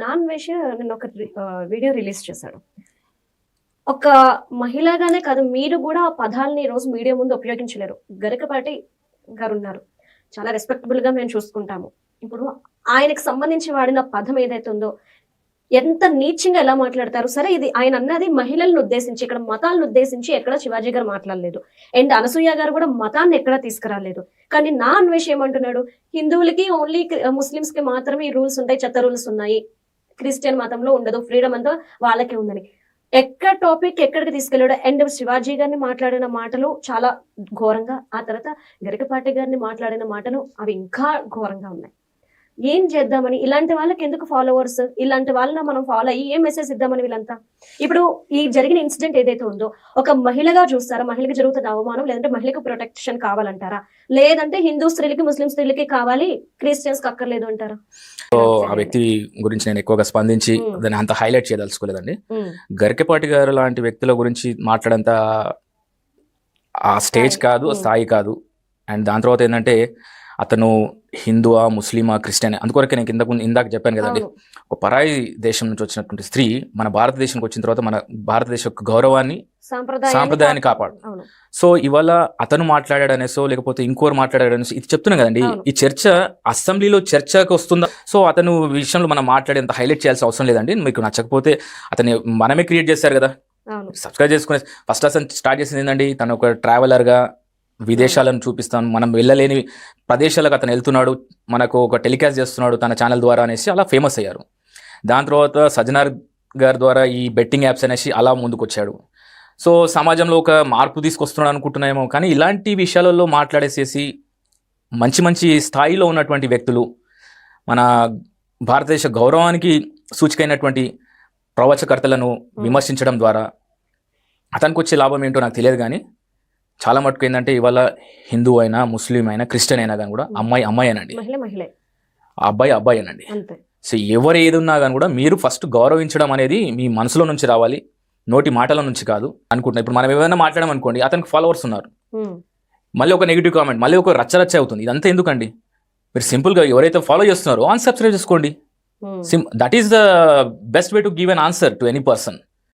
Non veg నేను ఒక video release చేశాడు. ఒక మహిళగానే కాదు, మీరు కూడా ఆ పదాలని ఈ రోజు మీడియా ముందు ఉపయోగించలేరు. గరికపాటి గారు ఉన్నారు, చాలా రెస్పెక్టబుల్ గా మేము చూసుకుంటాము. ఇప్పుడు ఆయనకు సంబంధించి వాడిన పదం ఏదైతే ఉందో ఎంత నీచంగా ఎలా మాట్లాడతారు. సరే, ఇది ఆయన అన్నది మహిళలను ఉద్దేశించి, ఇక్కడ మతాలను ఉద్దేశించి ఎక్కడ శివాజీ గారు మాట్లాడలేదు. అండ్ అనసూయ గారు కూడా మతాన్ని ఎక్కడా తీసుకురాలేదు. కానీ నా అన్వేష్ ఏమంటున్నాడు, హిందువులకి ఓన్లీ ముస్లిమ్స్ కి మాత్రమే ఈ రూల్స్ ఉంటాయి, చెత్త రూల్స్ ఉన్నాయి, క్రిస్టియన్ మతంలో ఉండదు, ఫ్రీడమ్ అంతా వాళ్ళకే ఉందని. ఎక్కడ టాపిక్ ఎక్కడికి తీసుకెళ్ళాడు. అండ్ శివాజీ గారిని మాట్లాడిన మాటలు చాలా ఘోరంగా, ఆ తర్వాత గరికపాటి గారిని మాట్లాడిన మాటలు అవి ఇంకా ఘోరంగా ఉన్నాయి. ఏం చేద్దామని, ఇలాంటి వాళ్ళకి ఎందుకు ఫాలోవర్స్, ఇలాంటి వాళ్ళని మనం ఫాలో అయ్యి ఏం మెసేజ్ ఇద్దామని వీళ్ళంతా. ఇప్పుడు ఈ జరిగిన ఇన్సిడెంట్ ఏదైతే ఉందో ఒక మహిళగా చూస్తారా, మహిళకి జరుగుతున్న అవమానం, లేదంటే మహిళకు ప్రొటెక్షన్ కావాలంటారా, లేదంటే హిందూ స్త్రీలకి ముస్లిం స్త్రీలకి కావాలి, క్రిస్టియన్స్ కి అక్కర్లేదు అంటారా? సో ఆ వ్యక్తి గురించి నేను ఎక్కువగా స్పందించి దాన్ని అంత హైలైట్ చేయదలుచుకోలేదండి. గరికపాటి గారు లాంటి వ్యక్తుల గురించి మాట్లాడంత ఆ స్టేజ్ కాదు, స్థాయి కాదు. అండ్ దాని తర్వాత ఏంటంటే అతను హిందువా, ముస్లిమా, క్రిస్టియన్, అందుకొరకే నేను ఇందాక చెప్పాను కదండి, ఒక పరాయి దేశం నుంచి వచ్చినటువంటి స్త్రీ మన భారతదేశానికి వచ్చిన తర్వాత మన భారతదేశ యొక్క గౌరవాన్ని, సాంప్రదాయాన్ని కాపాడు. సో ఇవాళ అతను మాట్లాడాడనేసో లేకపోతే ఇంకోరు మాట్లాడాడనేసో ఇది చెప్తున్నాం కదండి. ఈ చర్చ అసెంబ్లీలో చర్చకు వస్తుందా? సో అతను విషయంలో మనం మాట్లాడేంత హైలైట్ చేయాల్సిన అవసరం లేదండి. మీకు నచ్చకపోతే అతను మనమే క్రియేట్ చేశారు కదా, సబ్స్క్రైబ్ చేసుకునే. ఫస్ట్ అసలు స్టార్ట్ చేసింది ఏంటండి, తను ఒక ట్రావెలర్గా విదేశాలను చూపిస్తాను, మనం వెళ్ళలేని ప్రదేశాలకు అతను వెళ్తున్నాడు, మనకు ఒక టెలికాస్ట్ చేస్తున్నాడు తన ఛానల్ ద్వారా అనేసి అలా ఫేమస్ అయ్యారు. దాని తర్వాత సజ్జనార్ గారి ద్వారా ఈ బెట్టింగ్ యాప్స్ అనేసి అలా ముందుకు వచ్చాడు. సో సమాజంలో ఒక మార్పు తీసుకొస్తున్నాడు అనుకుంటున్నామో, కానీ ఇలాంటి విషయాలలో మాట్లాడేసేసి మంచి మంచి స్థాయిలో ఉన్నటువంటి వ్యక్తులు, మన భారతదేశ గౌరవానికి సూచికైనటువంటి ప్రవచకర్తలను విమర్శించడం ద్వారా అతనికి వచ్చే లాభం ఏంటో నాకు తెలియదు. కానీ చాలా మటుకు ఏంటంటే ఇవాళ హిందూ అయినా, ముస్లిం అయినా, క్రిస్టియన్ అయినా కానీ కూడా అమ్మాయేనండి, అబ్బాయేనండి. సో ఎవరు ఏది ఉన్నా కానీ కూడా మీరు ఫస్ట్ గౌరవించడం అనేది మీ మనసులో నుంచి రావాలి, నోటి మాటల నుంచి కాదు అనుకుంటున్నా. ఇప్పుడు మనం ఏమైనా మాట్లాడడం అనుకోండి, అతనికి ఫాలోవర్స్ ఉన్నారు, మళ్ళీ ఒక నెగిటివ్ కామెంట్, మళ్ళీ ఒక రచ్చ అవుతుంది. ఇదంతా ఎందుకండి? మీరు సింపుల్గా ఎవరైతే ఫాలో చేస్తున్నారో అన్సబ్స్క్రైబ్ చేసుకోండి. That is the best way to give an answer to any person.